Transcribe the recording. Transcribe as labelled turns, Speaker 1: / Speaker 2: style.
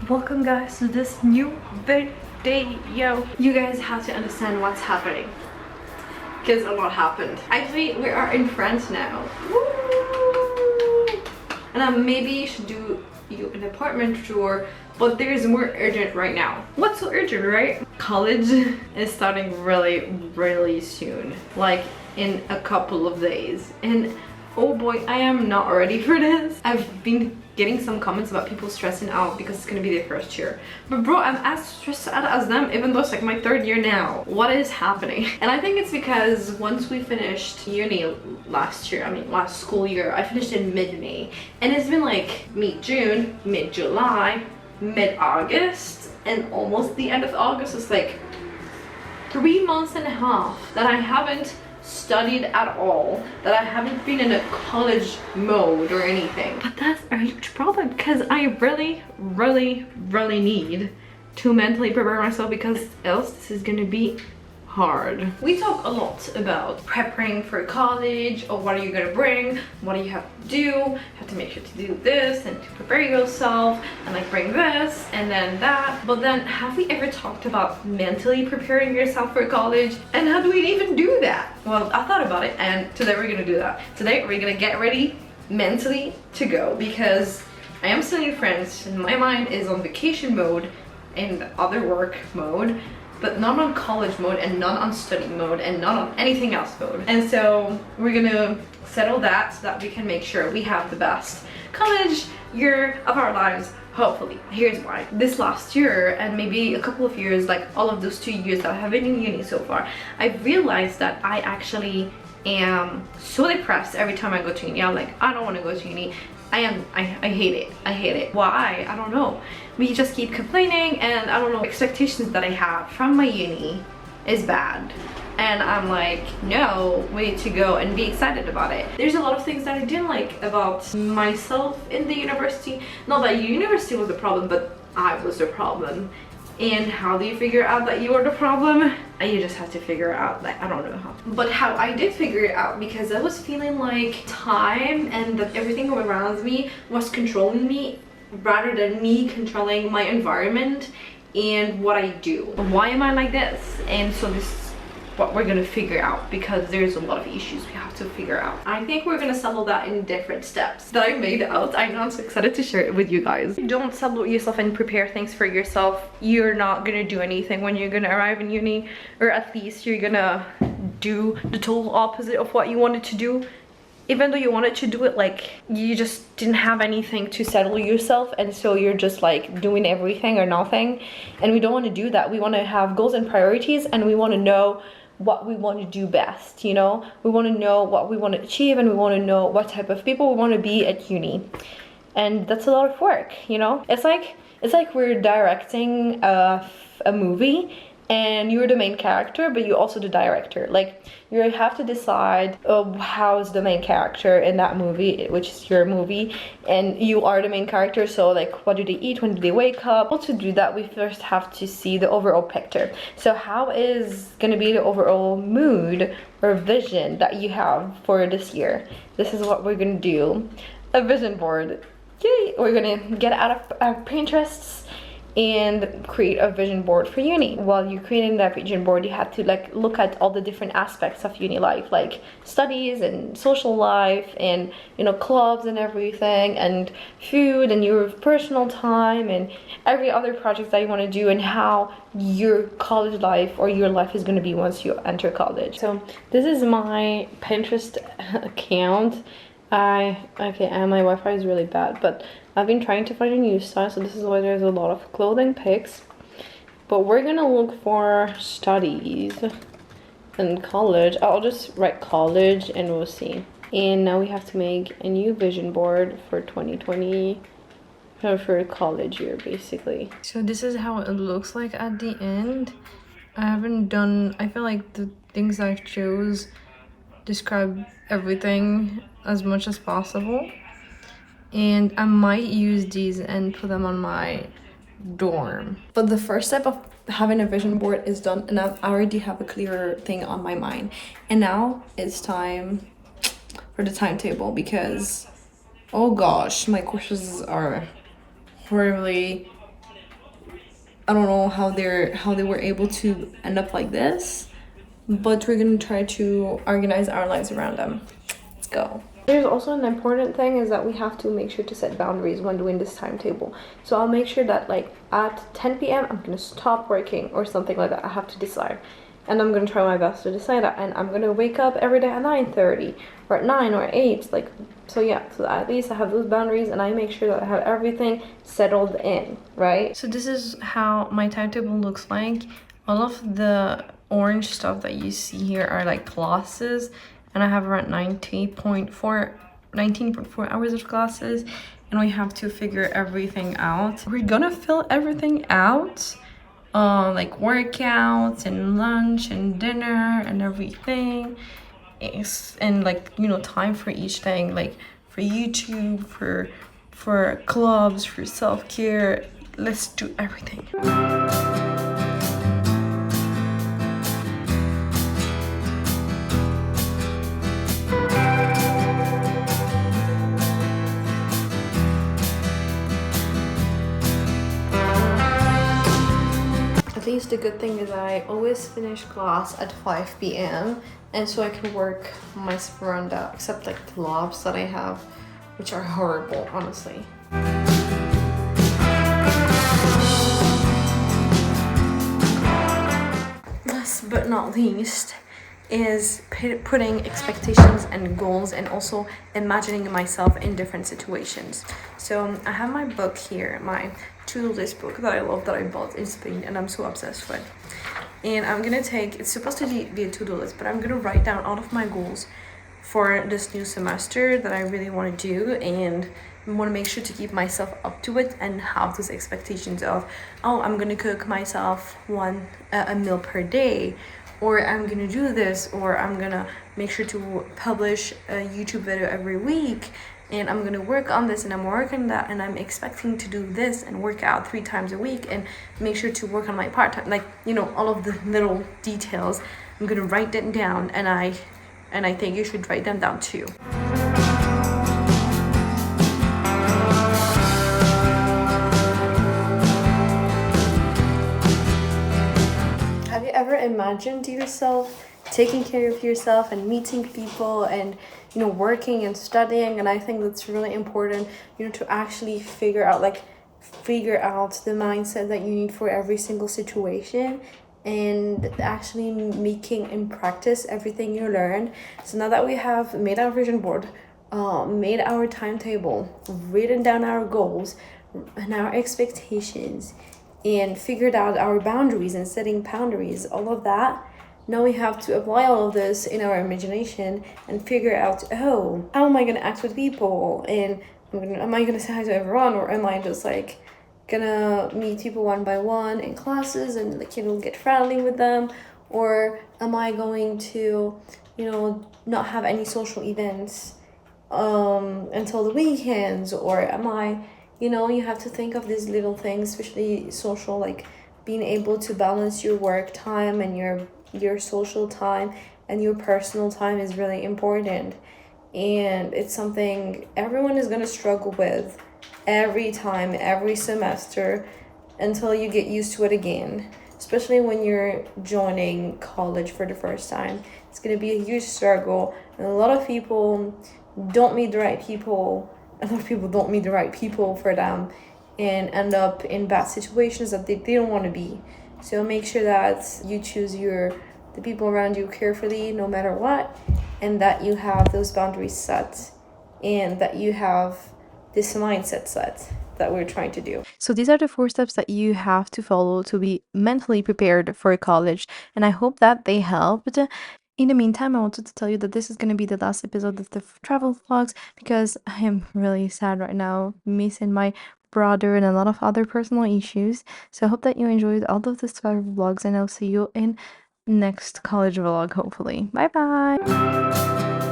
Speaker 1: welcome guys to this new video. You guys have to understand what's happening because a lot happened. Actually, we are in France now. Woo! And maybe you should do an apartment tour, but there's more urgent right now. What's so urgent, right? College is starting really soon, like in a couple of days, and oh boy, I am not ready for this. I've been getting some comments about people stressing out because it's gonna be their first year. But bro, I'm as stressed out as them, even though it's like my third year now. What is happening? And I think it's because once we finished uni last year, last school year, I finished in mid-May. And it's been like mid-June, mid-July, mid-August, and almost the end of August. It's like 3 months and a half that I haven't studied at all, that I haven't been in a college mode or anything. But that's a huge problem because I really need to mentally prepare myself, because else this is gonna be hard. We talk a lot about preparing for college, or what are you gonna bring, what do you have to do, you have to make sure to do this and to prepare yourself and like bring this and then that. But then have we ever talked about mentally preparing yourself for college, and how do we even do that? Well, I thought about it, and today we're gonna do that. Today we're gonna get ready mentally to go, because I am still in France and my mind is on vacation mode and other work mode, but not on college mode and not on study mode and not on anything else mode. And so we're gonna settle that so that we can make sure we have the best college year of our lives, hopefully. Here's why. This last year, and maybe a couple of years, like all of those 2 years that I have been in uni so far, I realized that I actually am so depressed every time I go to uni. I'm like, I don't want to go to uni. I hate it. I hate it. Why? I don't know. We just keep complaining, and I don't know, expectations that I have from my uni is bad. And I'm like, no, we need to go and be excited about it. There's a lot of things that I didn't like about myself in the university. Not that university was the problem, but I was the problem. And how do you figure out that you are the problem? You just have to figure out, like, I don't know how. But how I did figure it out, because I was feeling like time and that everything around me was controlling me rather than me controlling my environment and what I do. Why am I like this? And so this is what we're gonna figure out, because there's a lot of issues we have to figure out. I think we're gonna settle that in different steps that I made out. I know, I'm so excited to share it with you guys. Don't settle yourself and prepare things for yourself. You're not gonna do anything when you're gonna arrive in uni, or at least you're gonna do the total opposite of what you wanted to do. Even though you wanted to do it, like, you just didn't have anything to settle yourself, and so you're just like doing everything or nothing. And we don't want to do that. We want to have goals and priorities, and we want to know what we want to do best, you know? We want to know what we want to achieve, and we want to know what type of people we want to be at uni. And that's a lot of work, you know? It's like we're directing a movie, and you're the main character, but you're also the director. Like, you have to decide how is the main character in that movie, which is your movie, and you are the main character. So like, what do they eat, when do they wake up? Well, to do that, we first have to see the overall picture. So how is gonna be the overall mood or vision that you have for this year? This is what we're gonna do. A vision board. Yay! We're gonna get out of our Pinterests and create a vision board for uni. While you're creating that vision board, you have to like look at all the different aspects of uni life, like studies and social life, and, you know, clubs and everything, and food, and your personal time, and every other project that you want to do, and how your college life or your life is going to be once you enter college. So this is my Pinterest account. And my Wi-Fi is really bad, but I've been trying to find a new style, so this is why there's a lot of clothing pics. But we're gonna look for studies and college. I'll just write college and we'll see. And now we have to make a new vision board for 2020, for college year, basically. So this is how it looks like at the end. I feel like the things I chose describe everything as much as possible, and I might use these and put them on my dorm. But the first step of having a vision board is done, and I already have a clearer thing on my mind. And now it's time for the timetable, because oh gosh, my courses are horribly I don't know how they were able to end up like this, but we're gonna try to organize our lives around them. Let's go. There's also an important thing is that we have to make sure to set boundaries when doing this timetable. So I'll make sure that like at 10 p.m. I'm gonna stop working or something like that. I have to decide. And I'm gonna try my best to decide that. And I'm gonna wake up every day at 9:30 or at 9 or 8. Like, so yeah, so at least I have those boundaries and I make sure that I have everything settled in, right? So this is how my timetable looks like. All of the orange stuff that you see here are like classes, and I have around 19.4 hours of classes, and we have to figure everything out. We're gonna fill everything out, like workouts and lunch and dinner and everything, and like, you know, time for each thing, like for YouTube, for clubs, for self-care. Let's do everything. At least the good thing is I always finish class at 5 p.m. and so I can work myself around that, except like the labs that I have, which are horrible, honestly. Last but not least is putting expectations and goals, and also imagining myself in different situations. So I have my book here, my to-do list book that I love, that I bought in Spain and I'm so obsessed with. And I'm gonna it's supposed to be a to-do list, but I'm gonna write down all of my goals for this new semester that I really want to do, and I want to make sure to keep myself up to it and have those expectations of, oh, I'm gonna cook myself a meal per day, or I'm gonna do this, or I'm gonna make sure to publish a YouTube video every week, and I'm gonna work on this and I'm working on that, and I'm expecting to do this and work out 3 times a week and make sure to work on my part-time, like, you know, all of the little details. I'm gonna write them down, and I think you should write them down too. Have you ever imagined yourself taking care of yourself and meeting people and, you know, working and studying? And I think that's really important, you know, to actually figure out the mindset that you need for every single situation, and actually making in practice everything you learned. So now that we have made our vision board, made our timetable, written down our goals and our expectations, and figured out our boundaries and setting boundaries, all of that, now we have to apply all of this in our imagination and figure out, oh, how am I going to act with people? And am I going to say hi to everyone, or am I just like gonna meet people one by one in classes and, like, you know, get friendly with them? Or am I going to, you know, not have any social events until the weekends? Or am I, you know, you have to think of these little things, especially social, like being able to balance your work time and your social time and your personal time is really important. And it's something everyone is going to struggle with every time, every semester, until you get used to it again. Especially when you're joining college for the first time, it's going to be a huge struggle, and a lot of people don't meet the right people. A lot of people don't meet the right people for them and end up in bad situations that they don't want to be. So make sure that you choose the people around you carefully, no matter what, and that you have those boundaries set, and that you have this mindset set that we're trying to do. So these are the 4 steps that you have to follow to be mentally prepared for college, and I hope that they helped. In the meantime, I wanted to tell you that this is going to be the last episode of the travel vlogs, because I am really sad right now, missing my brother and a lot of other personal issues. So I hope that you enjoyed all of these travel vlogs, and I'll see you in next college vlog, hopefully. Bye bye.